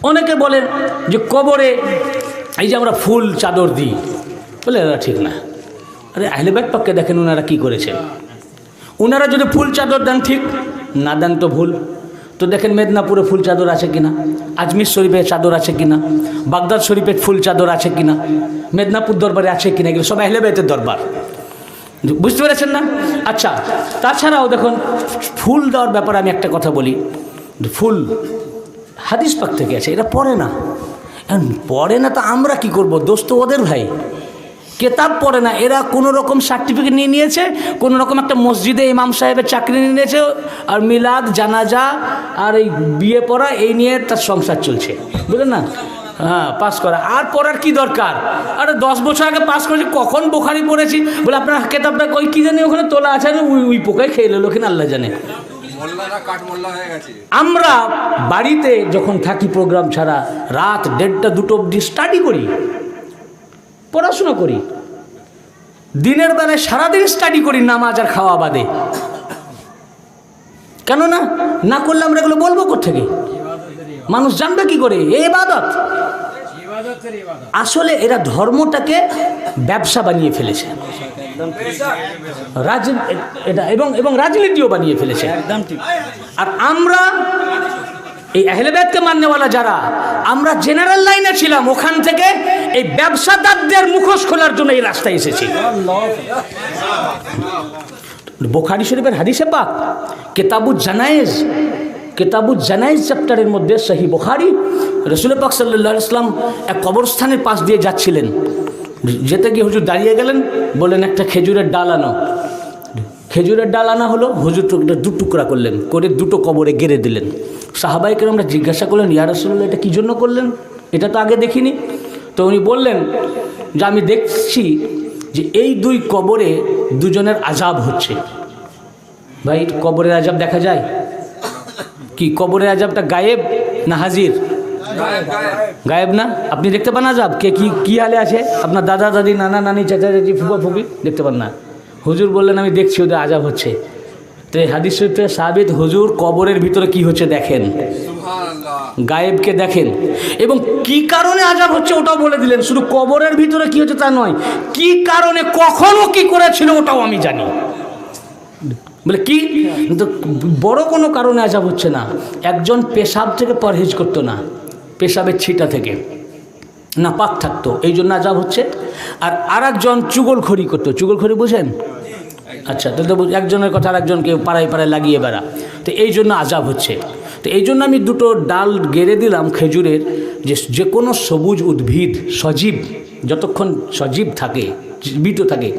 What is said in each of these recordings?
অনেকে বলেন যে কবরে এই যে আমরা ফুল চাদর দিই, বলে এরা ঠিক না। আরে আহলে বাইত পাককে দেখেন ওনারা কি করেছেন। ওনারা যদি ফুল চাদর দেন ঠিক, না দেন তো ভুল। তো দেখেন মেদিনীপুরে ফুল চাদর আছে কিনা, আজমির শরীফে চাদর আছে কিনা, বাগদাদ শরীফে ফুল চাদর আছে কিনা, মেদিনীপুর দরবারে আছে কিনা, এগুলো সব আহলে বাইতের দরবার। বুঝতে পেরেছেন না? আচ্ছা, তাছাড়াও দেখুন ফুল দেওয়ার ব্যাপারে আমি একটা কথা বলি। ফুল হাদিস পাক থেকে আছে, এরা পড়ে না। পড়ে না তো আমরা কি করব? দোষ তো ওদের ভাই। কেতাব পড়ে না, এরা কোনো রকম সার্টিফিকেট নিয়ে নিয়েছে, কোনো রকম একটা মসজিদে ইমাম সাহেবের চাকরি নিয়ে নিয়েছে, আর মিলাদ জানাজা আর এই বিয়ে পড়া এই নিয়ে তার সংসার চলছে, বুঝলেন না? হ্যাঁ, পাস করা আর পড়ার কি দরকার? আরে 10 বছর আগে পাস করেছি, কখন বোখারি পড়েছি? বলে আপনার কেতাবটা ওই কী জানি ওখানে তোলা আছে, উই পোকায় খেয়ে এলো কিনা আল্লাহ জানে। আমরা বাড়িতে যখন থাকি প্রোগ্রাম ছাড়া রাত 1:30 2 অবধি স্টাডি করি, পড়াশোনা করি। দিনের বেলায় সারাদিন স্টাডি করি নামাজ আর খাওয়া বাদে। কেন না? না করলে আমরা এগুলো বলবো কোত্থেকে? মানুষ জানবে কি করে? এই ইবাদত। আসলে এরা ধর্মটাকে ব্যবসা বানিয়ে ফেলেছে, এবং রাজনীতিও বানিয়ে ফেলেছে। আর আমরা এই আহলে বাইতকে মাননেওয়ালা যারা, আমরা জেনারেল লাইনে ছিলাম, ওখান থেকে এই ব্যবসাদারদের মুখোশ খোলার জন্য এই রাস্তায় এসেছি। বুখারী শরীফের হাদিসে পাক কিতাবুজ জানায়েজ চ্যাপ্টারের মধ্যে সহিহ বুখারী, রাসূল পাক সাল্লাল্লাহু আলাইহি ওয়াসাল্লাম এক কবরস্থানের পাশ দিয়ে যাচ্ছিলেন। যেতে গিয়ে হুজুর দাঁড়িয়ে গেলেন, বললেন একটা খেজুরের ডাল আনো। খেজুরের ডাল আনা হলো, হুজুর দু টুকরা করলেন, করে দুটো কবরে গেড়ে দিলেন। সাহাবায়ে কেরামরা জিজ্ঞাসা করলেন, ইয়া রাসূলুল্লাহ এটা কী জন্য করলেন? এটা তো আগে দেখিনি। তো উনি বললেন যে আমি দেখছি যে এই 2 কবরে দুজনের আযাব হচ্ছে। ভাই, কবরের আযাব দেখা যায় কি? কবরের আযাবটা গায়েব না হাজির? গায়েব না? আপনি দেখতে পান আযাব? কে কি হালে আছে? আপনার দাদা দাদি, নানা নানি, চাচা চাচি, ফুফা ফুফি দেখতে পান না? হুজুর বললেন আমি দেখছি ওদের আযাব হচ্ছে। তো এই হাদিস শরীফে সাবিত, হুজুর কবরের ভিতরে কি হচ্ছে দেখেন, গায়েবকে দেখেন, এবং কি কারণে আযাব হচ্ছে ওটাও বলে দিলেন। শুধু কবরের ভিতরে কি হচ্ছে তা নয়, কি কারণে কখনো কি করেছিল ওটাও আমি জানি। বলে কি? কিন্তু বড় কোনো কারণে আযাব হচ্ছে না। একজন পেশাব থেকে পরহেজ করতো না, পেশাবের ছিটা থেকে নাপাক থাকতো, এই জন্য আযাব হচ্ছে। আর আরেকজন চুগলখড়ি করতো। চুগলখড়ি বুঝেন? আচ্ছা, তাহলে তো একজনের কথা আরেকজনকে পাড়ায় পাড়ায় লাগিয়ে বেড়া, তো এই জন্য আযাব হচ্ছে। তো এই জন্য আমি 2টো ডাল গেড়ে দিলাম খেজুরের, যে কোনো সবুজ উদ্ভিদ সজীব, যতক্ষণ সজীব থাকে, জীবিত থাকে,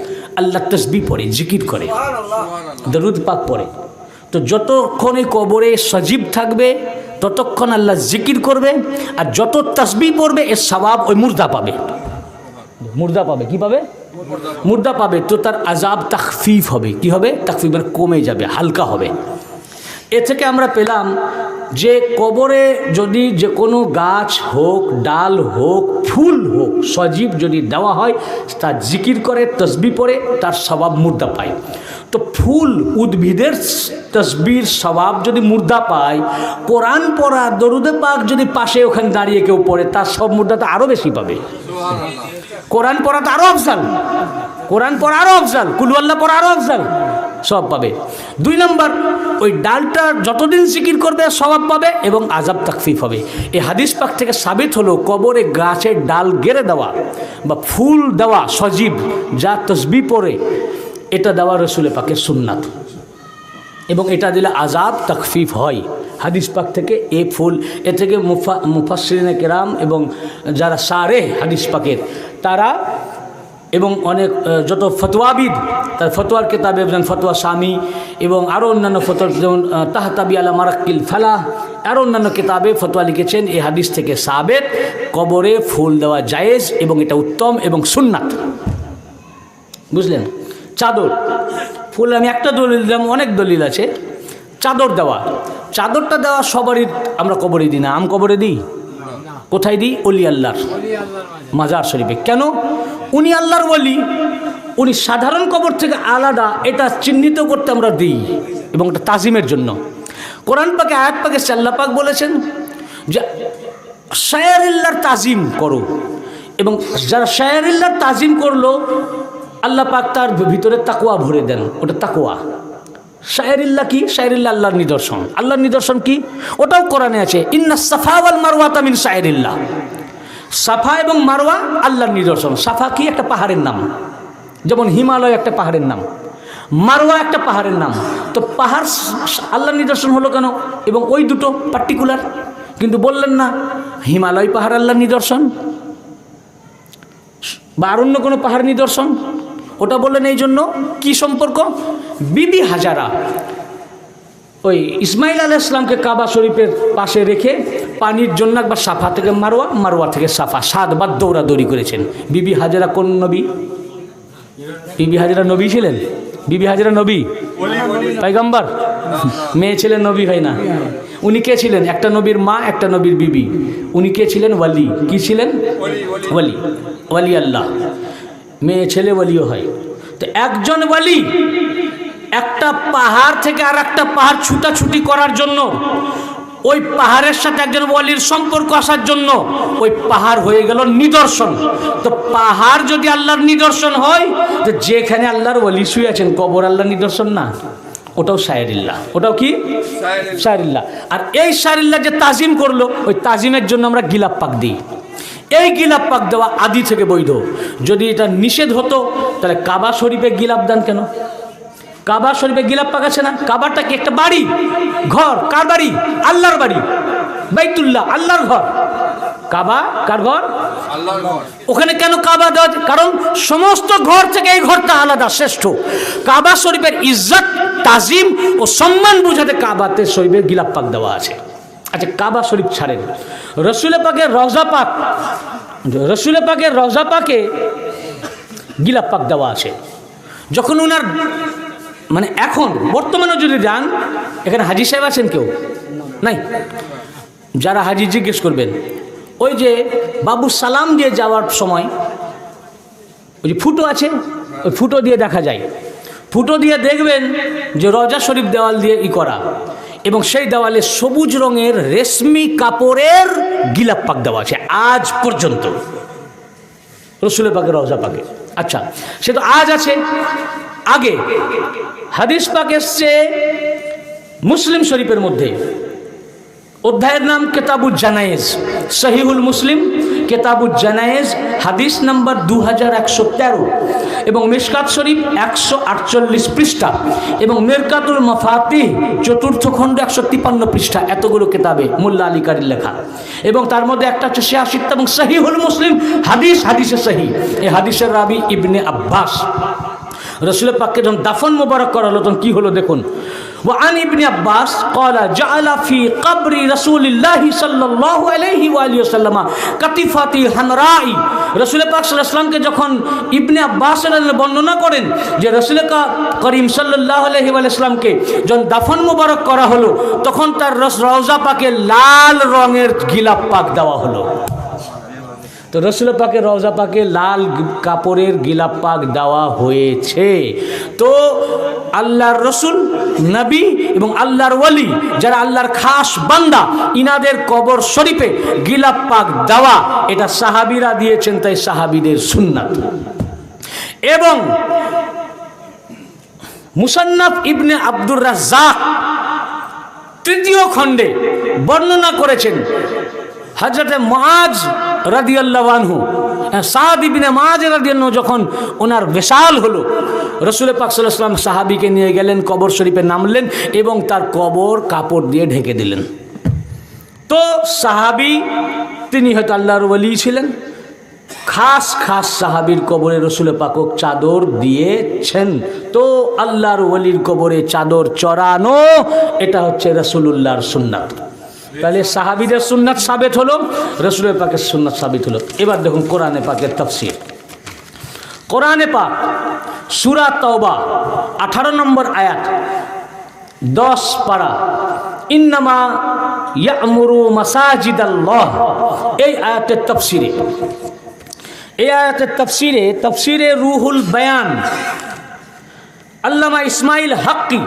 আল্লাহ তসবিহ পড়ে, জিকির করে, দরুদ পাক পড়ে। তো যতক্ষণ এই কবরে সজীব থাকবে ততক্ষণ আল্লাহ জিকির করবে, আর যত তসবিহ পড়বে এর সওয়াব ওই মুর্দা পাবে। মুর্দা পাবে কি পাবে? মুর্দা পাবে। তো তার আযাব তাখফিফ হবে। কি হবে? তাখফিফ মানে কমে যাবে, হালকা হবে। এ থেকে আমরা পেলাম যে কবরে যদি যে কোনো গাছ হোক, ডাল হোক, ফুল হোক, সজীব যদি দেওয়া হয়, তার জিকির করে, তসবিহ পড়ে, তার সওয়াব মুর্দা পায়। তো ফুল উদ্ভিদের তসবির সওয়াব যদি মুর্দা পায়, কোরআন পড়া, দরুদে পাক যদি পাশে ওখানে দাঁড়িয়ে কেউ পড়ে, তার সব মুর্দা তো আরও বেশি পাবে। কোরআন পড়া তো আরও আফজাল, কোরআন পড়া আরও আফজাল, কুল আল্লাহ পড়া আরও আফজাল, সব পাবে। 2 নম্বর, ওই ডালটা যতদিন জিকির করবে সওয়াব পাবে এবং আযাব তাখফিফ হবে। এই হাদিস পাক থেকে সাবিত হলো কবরে গাছের ডাল গেড়ে দেওয়া বা ফুল দেওয়া সজীব, যা তসবিহ পড়ে, এটা দেওয়া রাসূল পাকের সুন্নাত, এবং এটা দিলে আযাব তাখফিফ হয়। হাদিস পাক থেকে এ ফুল, এ থেকে মুফাসসিরিনে কেরাম এবং যারা শারেহ হাদিস পাকের তারা, এবং অনেক যত ফতোয়াবিদ, তার ফতোয়ার কেতাবে যেমন ফতোয়া শামী এবং আরও অন্যান্য ফতোয়া, যেমন তাহতাবি আলা মারাক্কিল ফালাহ, আরও অন্যান্য কেতাবে ফতোয়া লিখেছেন এই হাদিস থেকে সাবেত কবরে ফুল দেওয়া জায়েজ এবং এটা উত্তম এবং সুন্নাত। বুঝলেন? চাদর, ফুল আমি একটা দলিল দিলাম, অনেক দলিল আছে। চাদর দেওয়া, চাদরটা দেওয়া সবারই আমরা কবরে দিই না। কবরে দিই কোথায় দিই? অলি আল্লাহর মাজার শরীফে। কেন? উনি আল্লাহর ওলি, উনি সাধারণ কবর থেকে আলাদা, এটা চিহ্নিত করতে আমরা দিই, এবং এটা তাজিমের জন্য। কোরআন পাকে আয়াত পাকে আল্লাহ পাক বলেছেন যে শায়রিল্লাহর তাজিম করো, এবং যারা শায়রিল্লাহর তাজিম করলো আল্লাহ পাক তার ভিতরে তাকওয়া ভরে দেন, ওটা তাকওয়া। শায়রিল্লাহ কি? শায়রিল্লাহ আল্লাহর নিদর্শন। আল্লাহর নিদর্শন কি? ওটাও কোরআনে আছে, ইন্না সাফা ওয়াল মারওয়াতা মিন শায়রিল্লাহ। সাফা এবং মারওয়া আল্লাহর নিদর্শন। সাফা কি? একটা পাহাড়ের নাম, যেমন হিমালয় একটা পাহাড়ের নাম, মারওয়া একটা পাহাড়ের নাম। তো পাহাড় আল্লাহর নিদর্শন হলো কেন? এবং ওই দুটো পার্টিকুলার, কিন্তু বললেন না হিমালয় পাহাড় আল্লাহর নিদর্শন বা আর অন্য কোনো পাহাড় নিদর্শন, ওটা বললেন এই জন্য। কি সম্পর্ক? বিবি হাজারা ওই ইসমাইল আলাইহিস সালামকে কাবা শরীফের পাশে রেখে পানির জন্য একবার সাফা থেকে মারওয়া, মারওয়া থেকে সাফা 7 বার দৌড়াদৌড়ি করেছেন। বিবি হাজারা কোন নবী? বিবি হাজারা নবী ছিলেন? বিবি হাজারা নবী পয়গম্বর? মেয়ে ছিলেন, নবী হয় না। উনি কে ছিলেন? একটা নবীর মা, একটা নবীর বিবি। উনি কে ছিলেন? ওয়ালি। কি ছিলেন? ওয়ালি, ওয়ালি আল্লাহ। মেয়ে ছেলে ওয়ালিও হয়। তো একজন ওয়ালি একটা পাহাড় থেকে আর একটা পাহাড় ছুটাছুটি করার জন্য, ওই পাহাড়ের সাথে একজন ওয়ালির সম্পর্ক আসার জন্য ওই পাহাড় হয়ে গেল নিদর্শন। তো পাহাড় যদি আল্লাহর নিদর্শন হয়, তো যেখানে আল্লাহর ওয়ালি শুয়ে আছেন কবর আল্লাহর নিদর্শন না? ওটাও শায়রিল্লাহ। ওটাও কি? শায়রিল্লাহ। আর এই শায়রিল্লাহ যে তাজিম করলো, ওই তাজিমের জন্য আমরা গিলাপ পাক দিই। এই গিলাপ পাক দেওয়া আদি থেকে বৈধ। যদি এটা নিষেধ হতো তাহলে কাবা শরীফে গিলাপ দেন কেন? কাবা শরীফে গিলাপ পাক আছে না? কাবাটা কি একটা বাড়ি, ঘর? কার বাড়ি? আল্লাহর বাড়ি। বাইতুল্লাহ আল্লাহর ঘর। কাবা কার ঘর? আল্লাহর ঘর। ওখানে কেন কাবা দেওয়া? কারণ সমস্ত ঘর থেকে এই ঘরটা আলাদা, শ্রেষ্ঠ। কাবা শরীফের ইজ্জত, তাজিম ও সম্মান বুঝাতে কাবাতে শরীফের গিলাপ পাক দেওয়া আছে। আচ্ছা, কাবা শরীফ ছাড়েন, রসুল পাকের রওজা পাক, রসুল পাকের রওজা পাকে গিলাপ পাক দেওয়া আছে। যখন ওনার মানে এখন বর্তমানে যদি যান, এখানে হাজি সাহেব আছেন কেউ? নাই। যারা হাজি জিজ্ঞেস করবেন, ওই যে বাবু সালাম দিয়ে যাওয়ার সময় ওই যে ফুটো আছে, ওই ফুটো দিয়ে দেখা যায়। ফুটো দিয়ে দেখবেন যে রওজা শরীফ দেওয়াল দিয়ে করা, এবং সেই দেওয়ালে সবুজ রঙের রেশমি কাপড়ের গিলাপ পাক দেওয়া আছে আজ পর্যন্ত রসুলের পাকের রওজা পাকে। আচ্ছা, সে তো আজ আছে। আগে হাদিস পাক এসছে মুসলিম শরীফের মধ্যে, অধ্যায়ের নাম কেতাবুজ জানায়েজ, সহিহুল মুসলিম কেতাবুজ জানায়েজ, হাদিস নাম্বার 2113, এবং মিশকাত শরীফ 148 পৃষ্ঠা, এবং মিরকাতুল মাফাতিহ চতুর্থ খণ্ড 153 পৃষ্ঠা। এতগুলো কেতাবে মোল্লা আলী কারির লেখা, এবং তার মধ্যে একটা হচ্ছে 86 এবং সহিহুল মুসলিম হাদিস, হাদিসে সহি। এই হাদিসের রাবি ইবনে আব্বাস। রসুলের পাককে যখন দাফন মোবারক করা হলো তখন কি হলো দেখুন। وعن ابن عباس قال جعل في قبر رسول الله صلى الله عليه واله وسلم قطيفة حمراء। রসুল পাক সাল্লাল্লাহু আলাইহি ওয়াসাল্লামকে যখন ইবনে আব্বাস বর্ণনা করেন যে রসুল করিম সাল্লাল্লাহু আলাইহি ওয়াসাল্লামকে যখন দাফন মোবারক করা হলো, তখন তার রওজা পাকে লাল রঙের গিলাপ পাক দেওয়া হলো। তো রসুল পাকের রওজা পাকে লাল কাপড়ের গিলাপ পাক দেওয়া হয়েছে। তো আল্লাহর রসুল, নবী এবং আল্লাহর ওয়ালি, যারা আল্লাহর খাস বান্দা, ইনাদের কবর শরীফে গিলাপ পাক দেওয়া এটা সাহাবীরা দিয়েছেন, তাই সাহাবীদের সুন্নাত। এবং মুসান্নাফ ইবনে আব্দুর রাজ্জাক 3য় খণ্ডে বর্ণনা করেছেন হযরতে মুআজ রাদিয়াল্লাহু আনহু, সাদ ইবনে মুআজ রাদিয়াল্লাহু, যখন ওনার বিশাল হলো, রসুল পাক সাল্লাল্লাহু আলাইহি ওয়াসাল্লাম সাহাবীকে নিয়ে গেলেন, কবর শরীফে নামলেন এবং তার কবর কাপড় দিয়ে ঢেকে দিলেন। তো সাহাবী তিনি হয়তো আল্লাহর ওয়ালি ছিলেন, খাস খাস সাহাবীর কবরে রসুল পাকক চাদর দিয়েছেন। তো আল্লাহর ওয়ালির কবরে চাদর চড়ানো এটা হচ্ছে রাসূলুল্লাহর সুন্নাত। তাহলে সাহাবীদের সুন্নাত সাবিত হলো, রসুলের পাকের সুন্নাত সাবিত হলো। এবার দেখুন কোরআনে পাকের তাফসীর। কোরআনে পাক সূরা তাওবা 18 নম্বর আয়াত, 10 পারা, ইন্নামা ইয়ামুরু মাসাজিদাল্লাহ। এই আয়াতের তাফসীরে, এই আয়াতের তাফসীরে, তাফসীরে রুহুল বায়ান, আল্লামা ইসমাইল হাক্কি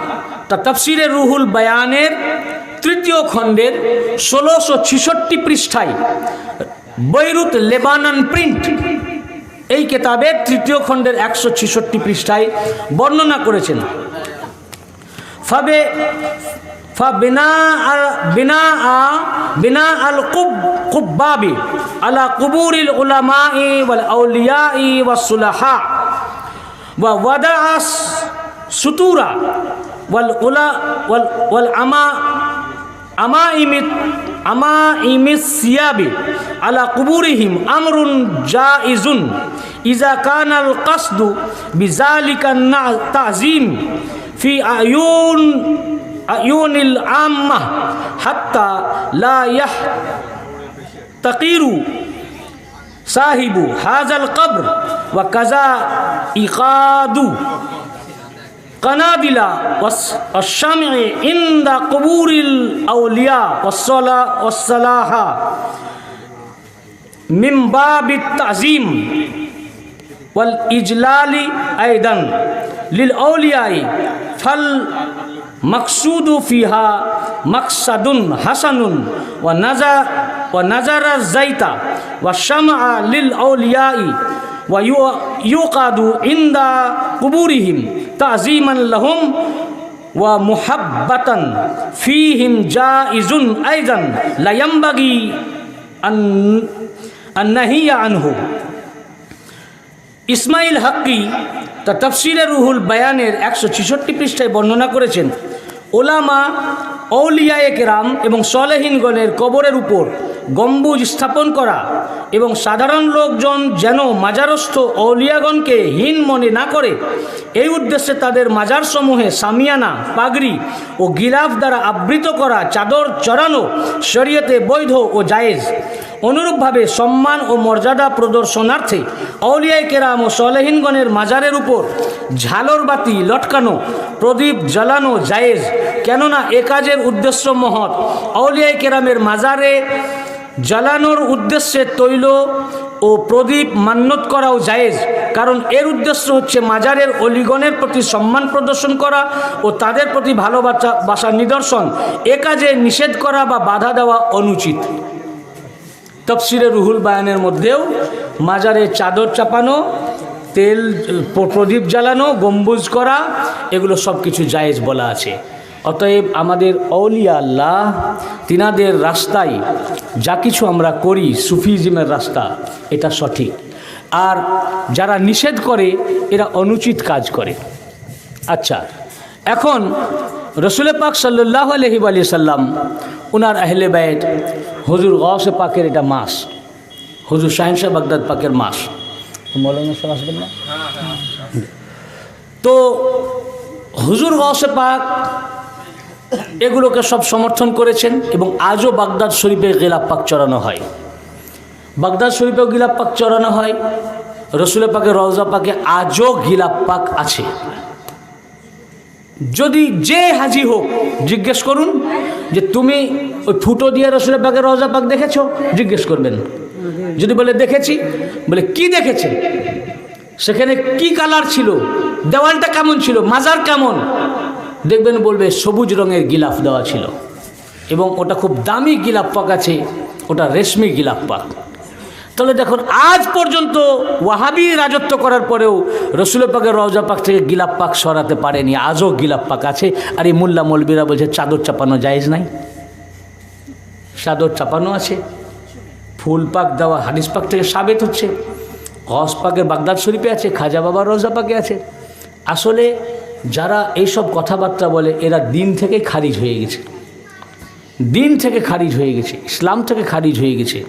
তা তাফসীরে রুহুল বায়ানের তৃতীয় খণ্ডের 1666 পৃষ্ঠায় বৈরুত লেবানন প্রিন্ট এই কিতাবের তৃতীয় খণ্ডের 166 পৃষ্ঠায় বর্ণনা করেছেন। বিনা আল কুব্বাবি আলা কুবুরিল উলামাই ওয়াল আউলিয়াই ওয়াস সুলাহা ওয়া ওয়াদাআস সুতুরা ওয়াল আমাইমিস সিয়াবি আলা কুবুরিহিম আমরুন জাইজুন ইজা কানাল কাসদু বিযালিকা তাযীম ফি আয়ুনিল আম্মাহ হাত্তা লা ইয়াহতাকিরু সাহিবু হাযাল কবর ওয়া কাযা ইকাদু কানাদিলা ওয়াশ-শামঈ ইনদা কুবুরিল আউলিয়া ওয়াস-সালাহা মিন বাবিত তাযীম ওয়াল ইজলালি আইদান লিল আউলিয়াই ফাল মাকসুদু ফিহা মাকসাদুন হাসানুন ওয়া নাজারা যাইতা ওয়া শামআ লিল আউলিয়াই ওয়া ইউকাদু ইনদা কুবুরিহিম তাযীমান লাহুম ওয়া মুহাব্বাতান ফীহিম জাইজুন আইদান লা ইয়ানবাগি আন নাহিয়া আনহু। ইসমাইল হাক্কি তার তাফসিরে রুহুল বায়ানের 166 পৃষ্ঠায় বর্ণনা করেছেন, ওলামা আউলিয়ায়ে কেরাম এবং সালেহিনগণের কবরের উপর গম্বুজ স্থাপন করা এবং সাধারণ লোকজন যেন মাজারস্থ আউলিয়াগণকে হীন মনে না করে এই উদ্দেশ্যে তাদের মাজারসমূহে সামিয়ানা, পাগড়ি ও গিলাফ দ্বারা আবৃত করা চাদর চড়ানো শরীয়তে বৈধ ও জায়েজ। অনুরূপভাবে সম্মান ও মর্যাদা প্রদর্শনার্থে আউলিয়ায়ে কেরাম ও সালেহিনগণের মাজারের উপর ঝালর বাতি লটকানো, প্রদীপ জ্বালানো জায়েজ, কেননা এ কাজের উদ্দেশ্য মহৎ। আউলিয়ায়ে কেরামের মাজারে জ্বালানোর উদ্দেশ্যে তৈল ও প্রদীপ মান্যত করাও জায়েজ, কারণ এর উদ্দেশ্য হচ্ছে মাজারের অলিগণের প্রতি সম্মান প্রদর্শন করা ও তাদের প্রতি ভালোবাসার নিদর্শন। এ কাজে নিষেধ করা বা বাধা দেওয়া অনুচিত। তাফসিরে রুহুল বায়ানের মধ্যেও মাজারে চাদর চাপানো, তেল প্রদীপ জ্বালানো, গম্বুজ করা, এগুলো সব কিছু জায়েজ বলা আছে। অতএব আমাদের আউলিয়া আল্লাহ তিনাদের রাস্তায় যা কিছু আমরা করি, সুফিজমের রাস্তা, এটা সঠিক। আর যারা নিষেধ করে এরা অনুচিত কাজ করে। আচ্ছা, এখন রসুল পাক সাল্লাল্লাহু আলাইহি ওয়া সাল্লাম ওনার আহলে বাইত, হুজুর গৌসে পাকের এটা মাস, হুজুর শাহিন শাহ বাগদাদ পাকের মাস। মৌলানা সাহেব আসবেন না? তো হুজুর গৌসে পাক এগুলোকে সব সমর্থন করেছেন এবং আজও বাগদাদ শরীফে গিলাফ পাক চড়ানো হয়। বাগদাদ শরীফেও গিলাফ পাক চড়ানো হয়। রসুল পাকের রওজা পাকে আজও গিলাফ পাক আছে। যদি যে হাজি হোক জিজ্ঞেস করুন যে তুমি ওই ফুটো দিয়ে রসুল পাকের রওজা পাক দেখেছো, জিজ্ঞেস করবেন। যদি বলে দেখেছি, বলে কি দেখেছে, সেখানে কি কালার ছিল, দেওয়ালটা কেমন ছিল, মাজার কেমন, দেখবেন বলবে সবুজ রঙের গিলাফ দেওয়া ছিল এবং ওটা খুব দামি গিলাফ পাক আছে, ওটা রেশমি গিলাফ পাক। তাহলে দেখুন, আজ পর্যন্ত ওয়াহাবি রাজত্ব করার পরেও রসুল পাকের রওজা পাক থেকে গিলাফ পাক সরাতে পারেনি। আজও গিলাফ পাক আছে। আর এই মোল্লা মৌলবীরা বলছে চাদর চাপানো জায়েজ নাই। চাদর চাপানো আছে, ফুল পাক দেওয়া হাদিস পাক থেকে সাবেত হচ্ছে। গস পাকের বাগদাদ শরীফে আছে, খাজা বাবার রওজা পাকে আছে। আসলে যারা এইসব কথাবার্তা বলে এরা দিন থেকে খারিজ হয়ে গেছে, দিন থেকে খারিজ হয়ে গেছে, ইসলাম থেকে খারিজ হয়ে গেছে।